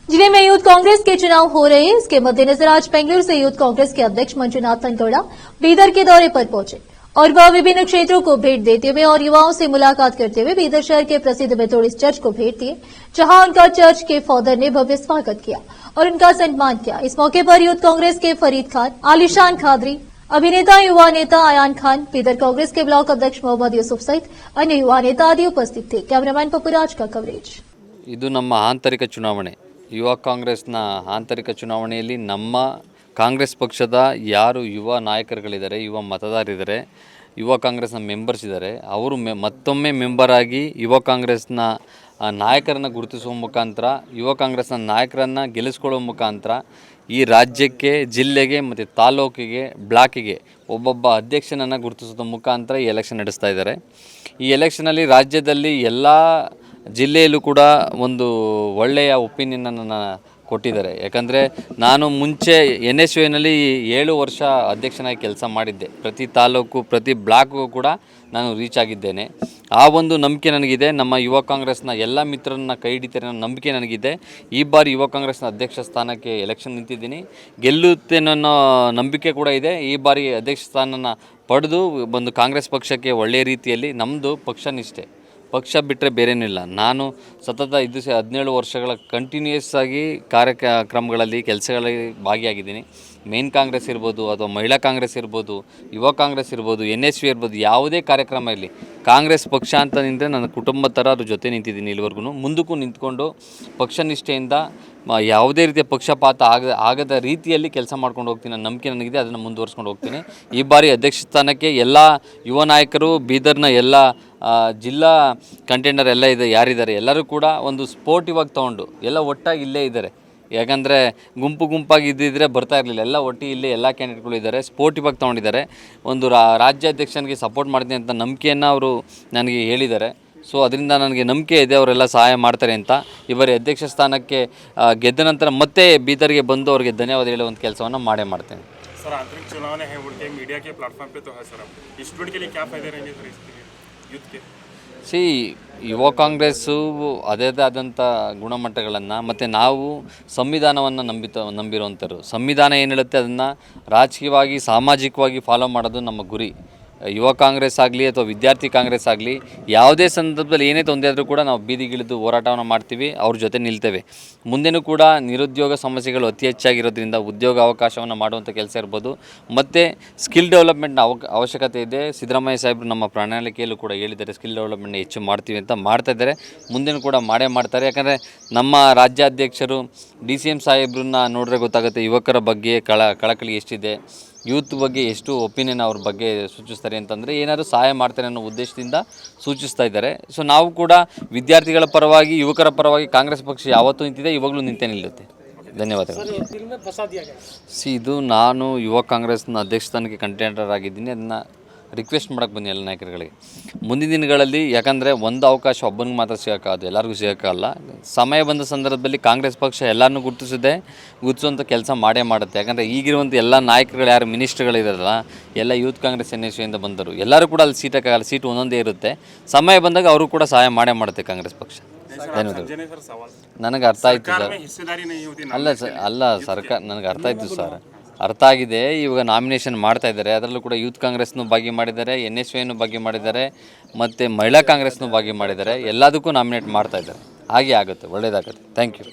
जिले में यूथ कांग्रेस के चुनाव हो रहे हैं। इसके मद्देनजर आज बेंगलुरु से यूथ कांग्रेस के अध्यक्ष मंजुनाथ गौड़ा बीदर के दौरे पर पहुंचे और वह विभिन्न क्षेत्रों को भेंट देते हुए और युवाओं से मुलाकात करते हुए बीदर शहर के प्रसिद्ध मेथोडिस्ट चर्च को भेंट दिए, जहां उनका चर्च के फादर ने भव्य स्वागत किया और उनका सम्मान किया। इस मौके पर यूथ कांग्रेस के फरीद खान, आलिशान खादरी, अभिनेता युवा नेता आयान खान, बीदर कांग्रेस के ब्लॉक अध्यक्ष मोहम्मद यूसुफ सहित अन्य युवा नेता आदि उपस्थित थे। कैमरामैन पपुराज का कवरेज। ಇದು ನಮ್ಮ ಆಂತರಿಕ ಚುನಾವಣೆ. ಯುವ ಕಾಂಗ್ರೆಸ್ನ ಆಂತರಿಕ ಚುನಾವಣೆಯಲ್ಲಿ ನಮ್ಮ ಕಾಂಗ್ರೆಸ್ ಪಕ್ಷದ ಯಾರು ಯುವ ನಾಯಕರುಗಳಿದ್ದಾರೆ, ಯುವ ಮತದಾರರಿದ್ದಾರೆ, ಯುವ ಕಾಂಗ್ರೆಸ್ನ ಮೆಂಬರ್ಸ್ ಇದ್ದಾರೆ, ಅವರು ಮತ್ತೊಮ್ಮೆ ಮೆಂಬರ್ ಆಗಿ ಯುವ ಕಾಂಗ್ರೆಸ್ನ ನಾಯಕರನ್ನು ಗುರುತಿಸುವ ಮುಖಾಂತರ, ಯುವ ಕಾಂಗ್ರೆಸ್ನ ನಾಯಕರನ್ನು ಗೆಲ್ಲಿಸ್ಕೊಳ್ಳುವ ಮುಖಾಂತರ ಈ ರಾಜ್ಯಕ್ಕೆ, ಜಿಲ್ಲೆಗೆ ಮತ್ತು ತಾಲೂಕಿಗೆ, ಬ್ಲಾಕಿಗೆ ಒಬ್ಬೊಬ್ಬ ಅಧ್ಯಕ್ಷನನ್ನು ಗುರುತಿಸೋದ್ರ ಮುಖಾಂತರ ಈ ಎಲೆಕ್ಷನ್ ನಡೆಸ್ತಾ ಇದ್ದಾರೆ. ಈ ಎಲೆಕ್ಷನಲ್ಲಿ ರಾಜ್ಯದಲ್ಲಿ ಎಲ್ಲ ಜಿಲ್ಲೆಯಲ್ಲೂ ಕೂಡ ಒಂದು ಒಳ್ಳೆಯ ಒಪಿನಿಯನನ್ನು ಕೊಟ್ಟಿದ್ದಾರೆ. ಯಾಕಂದರೆ ನಾನು ಮುಂಚೆ NSUನಲ್ಲಿ 7 ವರ್ಷ ಅಧ್ಯಕ್ಷನಾಗಿ ಕೆಲಸ ಮಾಡಿದ್ದೆ. ಪ್ರತಿ ತಾಲೂಕು, ಪ್ರತಿ ಬ್ಲಾಕ್ಗೂ ಕೂಡ ನಾನು ರೀಚ್ ಆಗಿದ್ದೇನೆ. ಆ ಒಂದು ನಂಬಿಕೆ ನನಗಿದೆ. ನಮ್ಮ ಯುವ ಕಾಂಗ್ರೆಸ್ನ ಎಲ್ಲ ಮಿತ್ರರನ್ನ ಕೈ ಹಿಡಿತಾರೆ ಅನ್ನೋ ನಂಬಿಕೆ ನನಗಿದೆ. ಈ ಬಾರಿ ಯುವ ಕಾಂಗ್ರೆಸ್ನ ಅಧ್ಯಕ್ಷ ಸ್ಥಾನಕ್ಕೆ ಎಲೆಕ್ಷನ್ ನಿಂತಿದ್ದೀನಿ. ಗೆಲ್ಲುತ್ತೇನೋ ಅನ್ನೋ ನಂಬಿಕೆ ಕೂಡ ಇದೆ. ಈ ಬಾರಿ ಅಧ್ಯಕ್ಷ ಸ್ಥಾನನ ಪಡೆದು ಒಂದು ಕಾಂಗ್ರೆಸ್ ಪಕ್ಷಕ್ಕೆ ಒಳ್ಳೆಯ ರೀತಿಯಲ್ಲಿ, ನಮ್ಮದು ಪಕ್ಷ ನಿಷ್ಠೆ, ಪಕ್ಷ ಬಿಟ್ಟರೆ ಬೇರೇನಿಲ್ಲ. ನಾನು ಸತತ 17 ವರ್ಷಗಳ ಕಂಟಿನ್ಯೂಯಸ್ ಆಗಿ ಕಾರ್ಯಕ್ರಮಗಳಲ್ಲಿ, ಕೆಲಸಗಳಲ್ಲಿ ಭಾಗಿಯಾಗಿದ್ದೀನಿ. ಮೇನ್ ಕಾಂಗ್ರೆಸ್ ಇರ್ಬೋದು, ಅಥವಾ ಮಹಿಳಾ ಕಾಂಗ್ರೆಸ್ ಇರ್ಬೋದು, ಯುವ ಕಾಂಗ್ರೆಸ್ ಇರ್ಬೋದು, NSU ಇರ್ಬೋದು, ಯಾವುದೇ ಕಾರ್ಯಕ್ರಮ ಇರಲಿ, ಕಾಂಗ್ರೆಸ್ ಪಕ್ಷ ಅಂತ ನಿಂತರೆ ನನ್ನ ಕುಟುಂಬದ ಥರ ಅದ್ರ ಜೊತೆ ನಿಂತಿದ್ದೀನಿ. ಇಲ್ಲಿವರೆಗೂ ಮುಂದಕ್ಕೂ ನಿಂತ್ಕೊಂಡು ಪಕ್ಷ ನಿಷ್ಠೆಯಿಂದ ಯಾವುದೇ ರೀತಿಯ ಪಕ್ಷಪಾತ ಆಗದ ರೀತಿಯಲ್ಲಿ ಕೆಲಸ ಮಾಡ್ಕೊಂಡು ಹೋಗ್ತೀನಿ. ನನ್ನ ನಂಬಿಕೆ ನನಗಿದೆ, ಅದನ್ನು ಮುಂದುವರ್ಸ್ಕೊಂಡು ಹೋಗ್ತೀನಿ. ಈ ಬಾರಿ ಅಧ್ಯಕ್ಷ ಸ್ಥಾನಕ್ಕೆ ಎಲ್ಲ ಯುವ ನಾಯಕರು, ಬೀದರ್ನ ಎಲ್ಲ ಜಿಲ್ಲಾ ಕಂಟೆಂಡರ್ ಎಲ್ಲ ಯಾರಿದ್ದಾರೆ ಎಲ್ಲರೂ ಕೂಡ ಒಂದು ಸ್ಪೋರ್ಟಿವ್ ಆಗಿ ತೊಗೊಂಡು ಎಲ್ಲ ಒಟ್ಟಾಗಿ ಇಲ್ಲೇ ಇದ್ದಾರೆ. ಯಾಕಂದರೆ ಗುಂಪಾಗಿ ಇದ್ದಿದ್ದರೆ ಬರ್ತಾ ಇರಲಿಲ್ಲ. ಎಲ್ಲ ಒಟ್ಟಿಗೆ ಇಲ್ಲೇ ಎಲ್ಲ ಕ್ಯಾಂಡಿಡೇಟ್ಗಳು ಇದ್ದಾರೆ, ಸ್ಪೋರ್ಟಿವ್ ಆಗಿ ತೊಗೊಂಡಿದ್ದಾರೆ. ಒಂದು ರಾಜ್ಯಾಧ್ಯಕ್ಷನಿಗೆ ಸಪೋರ್ಟ್ ಮಾಡ್ತೀನಿ ಅಂತ ನಂಬಿಕೆಯನ್ನು ಅವರು ನನಗೆ ಹೇಳಿದ್ದಾರೆ. ಸೊ ಅದರಿಂದ ನನಗೆ ನಂಬಿಕೆ ಇದೆ ಅವರೆಲ್ಲ ಸಹಾಯ ಮಾಡ್ತಾರೆ ಅಂತ. ಈ ಬಾರಿ ಅಧ್ಯಕ್ಷ ಸ್ಥಾನಕ್ಕೆ ಗೆದ್ದ ನಂತರ ಮತ್ತೆ ಬೀದರ್ಗೆ ಬಂದು ಅವರಿಗೆ ಧನ್ಯವಾದ ಹೇಳುವಂಥ ಕೆಲಸವನ್ನು ಮಾಡ್ತೇನೆ. सर आंतरिक चुनाव है, उनके मीडिया के प्लेटफॉर्म पे तो है सर, अब स्टूडेंट के लिए क्या फायदे रहेंगे सर इसके यूथ के? ಯುವ ಕಾಂಗ್ರೆಸ್ಸು ಅದೇ ಆದಂಥ ಗುಣಮಟ್ಟಗಳನ್ನು, ಮತ್ತು ನಾವು ಸಂವಿಧಾನವನ್ನು ನಂಬಿರುವಂಥವ್ರು. ಸಂವಿಧಾನ ಏನು ಹೇಳುತ್ತೆ ಅದನ್ನು ರಾಜಕೀಯವಾಗಿ, ಸಾಮಾಜಿಕವಾಗಿ ಫಾಲೋ ಮಾಡೋದು ನಮ್ಮ ಗುರಿ. ಯುವ ಕಾಂಗ್ರೆಸ್ ಆಗಲಿ ಅಥವಾ ವಿದ್ಯಾರ್ಥಿ ಕಾಂಗ್ರೆಸ್ ಆಗಲಿ, ಯಾವುದೇ ಸಂದರ್ಭದಲ್ಲಿ ಏನೇ ತೊಂದರೆ ಆದರೂ ಕೂಡ ನಾವು ಬೀದಿಗಿಳಿದು ಹೋರಾಟವನ್ನು ಮಾಡ್ತೀವಿ, ಅವ್ರ ಜೊತೆ ನಿಲ್ತೇವೆ. ಮುಂದೆನೂ ಕೂಡ ನಿರುದ್ಯೋಗ ಸಮಸ್ಯೆಗಳು ಅತಿ ಹೆಚ್ಚಾಗಿರೋದ್ರಿಂದ ಉದ್ಯೋಗ ಅವಕಾಶವನ್ನು ಮಾಡುವಂಥ ಕೆಲಸ ಇರ್ಬೋದು, ಮತ್ತು ಸ್ಕಿಲ್ ಡೆವಲಪ್ಮೆಂಟ್ನ ಅವಶ್ಯಕತೆ ಇದೆ. ಸಿದ್ದರಾಮಯ್ಯ ಸಾಹೇಬರು ನಮ್ಮ ಪ್ರಣಾಳಿಕೆಯಲ್ಲೂ ಕೂಡ ಹೇಳಿದ್ದಾರೆ, ಸ್ಕಿಲ್ ಡೆವಲಪ್ಮೆಂಟ್ನ ಹೆಚ್ಚು ಮಾಡ್ತೀವಿ ಅಂತ. ಮಾಡ್ತಾಯಿದ್ದಾರೆ, ಮುಂದೆನೂ ಕೂಡ ಮಾಡ್ತಾರೆ. ಯಾಕಂದರೆ ನಮ್ಮ ರಾಜ್ಯಾಧ್ಯಕ್ಷರು DCM ಸಾಹೇಬ್ರನ್ನ ನೋಡಿದ್ರೆ ಗೊತ್ತಾಗುತ್ತೆ ಯುವಕರ ಬಗ್ಗೆ ಕಳಕಳಿ ಎಷ್ಟಿದೆ, ಯೂತ್ ಬಗ್ಗೆ ಎಷ್ಟು ಒಪಿನಿಯನ್ ಅವ್ರ ಬಗ್ಗೆ ಸೂಚಿಸ್ತಾರೆ ಅಂತಂದರೆ ಏನಾದರೂ ಸಹಾಯ ಮಾಡ್ತಾರೆ ಅನ್ನೋ ಉದ್ದೇಶದಿಂದ ಸೂಚಿಸ್ತಾ ಇದ್ದಾರೆ. ಸೊ ನಾವು ಕೂಡ ವಿದ್ಯಾರ್ಥಿಗಳ ಪರವಾಗಿ, ಯುವಕರ ಪರವಾಗಿ ಕಾಂಗ್ರೆಸ್ ಪಕ್ಷ ಯಾವತ್ತೂ ನಿಂತಿದೆ, ಇವಾಗಲೂ ನಿಂತೇ ನಿಲ್ಲುತ್ತೆ. ಧನ್ಯವಾದಗಳು. ಇದು ನಾನು ಯುವ ಕಾಂಗ್ರೆಸ್ನ ಅಧ್ಯಕ್ಷ ಸ್ಥಾನಕ್ಕೆ ಕಂಟೆಂಡರ್ ಆಗಿದ್ದೀನಿ. ಅದನ್ನು ರಿಕ್ವೆಸ್ಟ್ ಮಾಡೋಕ್ಕೆ ಬನ್ನಿ ಎಲ್ಲ ನಾಯಕರುಗಳಿಗೆ. ಮುಂದಿನ ದಿನಗಳಲ್ಲಿ, ಯಾಕಂದರೆ ಒಂದು ಅವಕಾಶ ಒಬ್ಬನಿಗೆ ಮಾತ್ರ ಸಿಗೋಕ್ಕಾಗದು, ಎಲ್ಲರಿಗೂ ಸಿಗೋಕ್ಕಲ್ಲ. ಸಮಯ ಬಂದ ಸಂದರ್ಭದಲ್ಲಿ ಕಾಂಗ್ರೆಸ್ ಪಕ್ಷ ಎಲ್ಲರನ್ನೂ ಗುರುತಿಸುವಂಥ ಕೆಲಸ ಮಾಡುತ್ತೆ. ಯಾಕಂದರೆ ಈಗಿರುವಂಥ ಎಲ್ಲ ನಾಯಕರುಗಳು, ಯಾರು ಮಿನಿಸ್ಟ್ರುಗಳಿದಾರಲ್ಲ, ಎಲ್ಲ ಯೂತ್ ಕಾಂಗ್ರೆಸ್ NSUಯಿಂದ ಬಂದರು. ಎಲ್ಲರೂ ಕೂಡ ಅಲ್ಲಿ ಸೀಟಕ್ಕಾಗಲ್ಲ, ಸೀಟು ಒಂದೊಂದೇ ಇರುತ್ತೆ. ಸಮಯ ಬಂದಾಗ ಅವರು ಕೂಡ ಸಹಾಯ ಮಾಡುತ್ತೆ ಕಾಂಗ್ರೆಸ್ ಪಕ್ಷ. ಧನ್ಯವಾದಗಳು. ನನಗೆ ಅರ್ಥ ಆಯಿತು ಸರ್. ಅಲ್ಲ ಸರ್ಕಾರ, ನನಗೆ ಅರ್ಥ ಆಯಿತು ಸರ್, ಅರ್ಥ ಆಗಿದೆ. ಇವಾಗ ನಾಮಿನೇಷನ್ ಮಾಡ್ತಾ ಇದ್ದಾರೆ, ಅದರಲ್ಲೂ ಕೂಡ ಯೂತ್ ಕಾಂಗ್ರೆಸ್ನೂ ಭಾಗಿ ಮಾಡಿದ್ದಾರೆ, NSUನೂ ಭಾಗಿ ಮಾಡಿದ್ದಾರೆ, ಮತ್ತು ಮಹಿಳಾ ಕಾಂಗ್ರೆಸ್ನೂ ಭಾಗಿ ಮಾಡಿದ್ದಾರೆ. ಎಲ್ಲದಕ್ಕೂ ನಾಮಿನೇಟ್ ಮಾಡ್ತಾ ಇದ್ದಾರೆ. ಹಾಗೆ ಆಗುತ್ತೆ, ಒಳ್ಳೆಯದಾಗುತ್ತೆ. Thank you.